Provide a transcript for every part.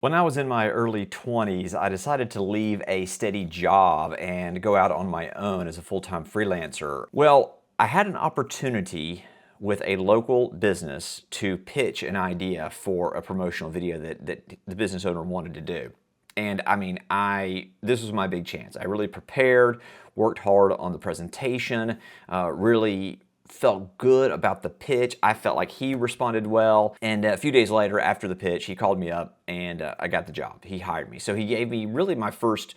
When I was in my early 20s, I decided to leave a steady job and go out on my own as a full-time freelancer. Well, I had an opportunity with a local business to pitch an idea for a promotional video that the business owner wanted to do. And I mean, this was my big chance. I really prepared, worked hard on the presentation, really felt good about the pitch. I felt like he responded well. And a few days later, after the pitch, he called me up and I got the job. He hired me. So he gave me really my first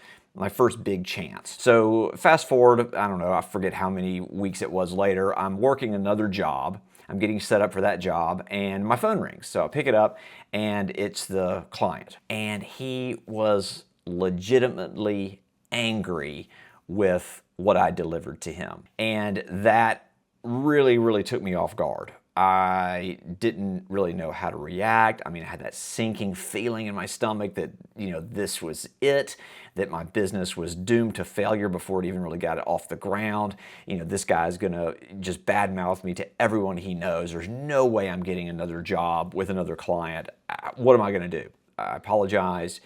big chance. So fast forward, I don't know, I forget how many weeks it was later, I'm working another job. I'm getting set up for that job and my phone rings. So I pick it up and it's the client. And he was legitimately angry with what I delivered to him. And that really took me off guard. I didn't really know how to react. I mean, I had that sinking feeling in my stomach that, this was it, that my business was doomed to failure before it even really got off the ground. This guy's gonna just badmouth me to everyone he knows. There's no way I'm getting another job with another client. What am I gonna do? I apologize.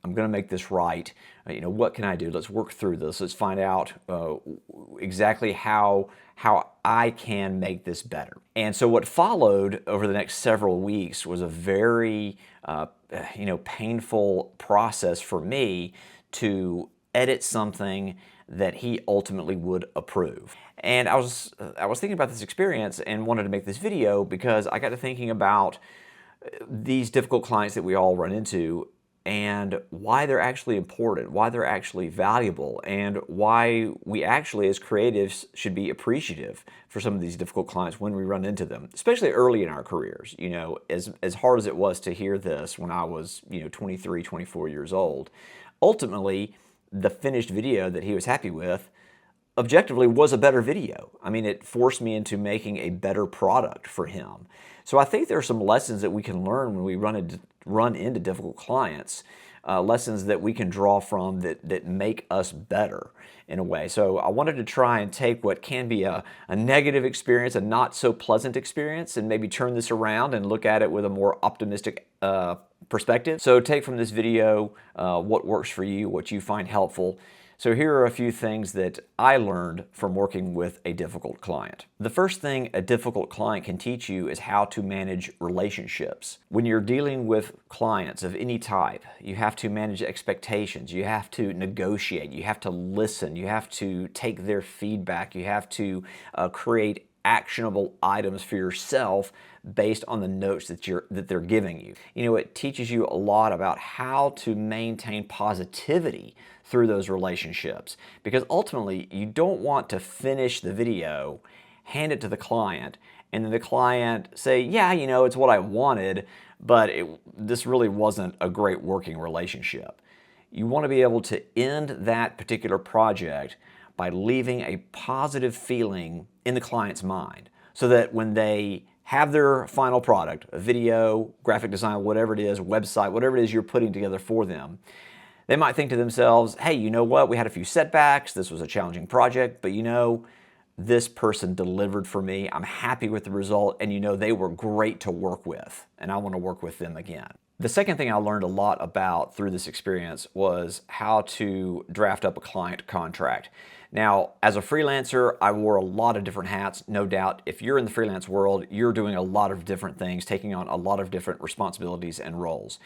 I'm going to make this right. What can I do? Let's work through this. Let's find out exactly how I can make this better. And so what followed over the next several weeks was a very painful process for me to edit something that he ultimately would approve. And I was thinking about this experience and wanted to make this video because I got to thinking about these difficult clients that we all run into and why they're actually important, why they're actually valuable, and why we actually as creatives should be appreciative for some of these difficult clients when we run into them, especially early in our careers. As hard as it was to hear this when I was 23, 24 years old, ultimately the finished video that he was happy with objectively was a better video. I mean, it forced me into making a better product for him. So I think there are some lessons that we can learn when we run into difficult clients, lessons that we can draw from that make us better in a way. So I wanted to try and take what can be a negative experience, a not so pleasant experience, and maybe turn this around and look at it with a more optimistic perspective. So take from this video what works for you, what you find helpful. So here are a few things that I learned from working with a difficult client. The first thing a difficult client can teach you is how to manage relationships. When you're dealing with clients of any type, you have to manage expectations, you have to negotiate, you have to listen, you have to take their feedback, you have to create actionable items for yourself based on the notes that they're giving you. It teaches you a lot about how to maintain positivity through those relationships, because ultimately you don't want to finish the video, hand it to the client, and then the client say, yeah, it's what I wanted, but this really wasn't a great working relationship. You want to be able to end that particular project by leaving a positive feeling in the client's mind, so that when they have their final product, a video, graphic design, whatever it is, website, whatever it is you're putting together for them, they might think to themselves, hey, you know what? We had a few setbacks. This was a challenging project, but this person delivered for me. I'm happy with the result, and they were great to work with, and I want to work with them again. The second thing I learned a lot about through this experience was how to draft up a client contract. Now, as a freelancer, I wore a lot of different hats, no doubt. If you're in the freelance world, you're doing a lot of different things, taking on a lot of different responsibilities and roles.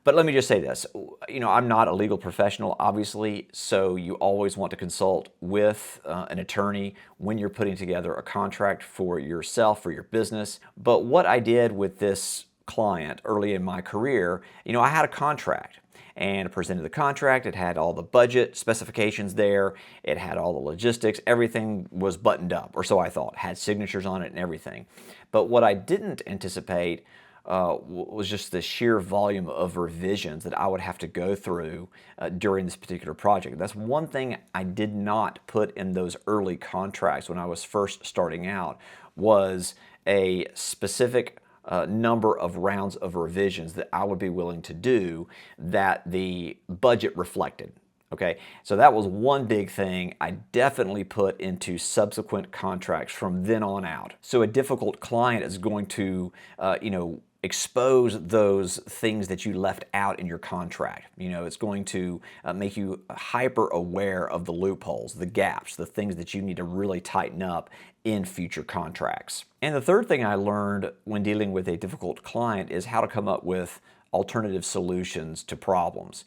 But let me just say this, I'm not a legal professional, obviously, so you always want to consult with an attorney when you're putting together a contract for yourself, for your business. But what I did with this client early in my career, I had a contract. And I presented the contract. It had all the budget specifications there. It had all the logistics. Everything was buttoned up, or so I thought. Had signatures on it and everything. But what I didn't anticipate was just the sheer volume of revisions that I would have to go through during this particular project. That's one thing I did not put in those early contracts when I was first starting out, was a specific number of rounds of revisions that I would be willing to do that the budget reflected. Okay, so that was one big thing I definitely put into subsequent contracts from then on out. So a difficult client is going to, expose those things that you left out in your contract. You know, it's going to make you hyper aware of the loopholes, the gaps, the things that you need to really tighten up in future contracts. And the third thing I learned when dealing with a difficult client is how to come up with alternative solutions to problems.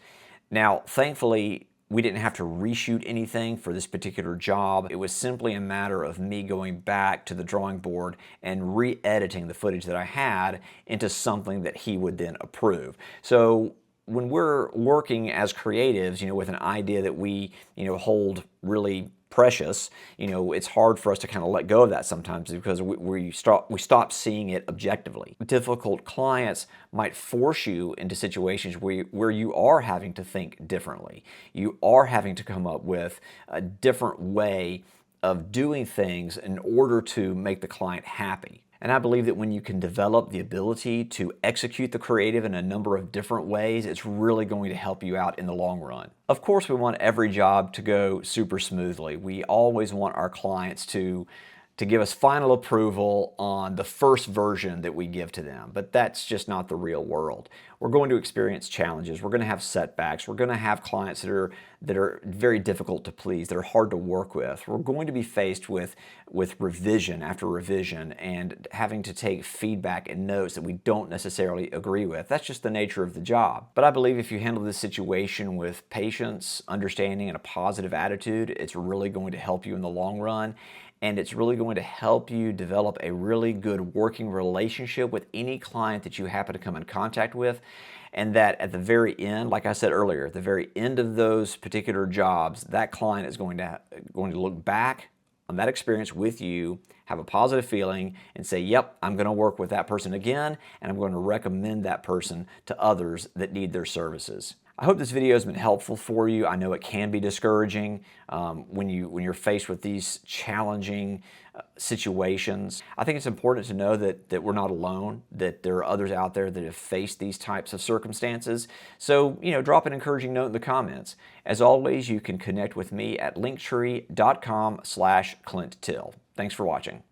Now, thankfully, we didn't have to reshoot anything for this particular job. It was simply a matter of me going back to the drawing board and re-editing the footage that I had into something that he would then approve. So when we're working as creatives, you know, with an idea that we, you know, hold really precious, you know, it's hard for us to kind of let go of that sometimes because we stop seeing it objectively. Difficult clients might force you into situations where you are having to think differently. You are having to come up with a different way of doing things in order to make the client happy. And I believe that when you can develop the ability to execute the creative in a number of different ways, it's really going to help you out in the long run. Of course, we want every job to go super smoothly. We always want our clients to give us final approval on the first version that we give to them. But that's just not the real world. We're going to experience challenges. We're going to have setbacks. We're going to have clients that are very difficult to please, that are hard to work with. We're going to be faced with revision after revision and having to take feedback and notes that we don't necessarily agree with. That's just the nature of the job. But I believe if you handle this situation with patience, understanding, and a positive attitude, it's really going to help you in the long run. And it's really going to help you develop a really good working relationship with any client that you happen to come in contact with. And that at the very end, like I said earlier, at the very end of those particular jobs, that client is going to look back on that experience with you, have a positive feeling, and say, yep, I'm going to work with that person again, and I'm going to recommend that person to others that need their services. I hope this video has been helpful for you. I know it can be discouraging when you're faced with these challenging situations. I think it's important to know that we're not alone, that there are others out there that have faced these types of circumstances. So, you know, drop an encouraging note in the comments. As always, you can connect with me at linktree.com/ClintTill. Thanks for watching.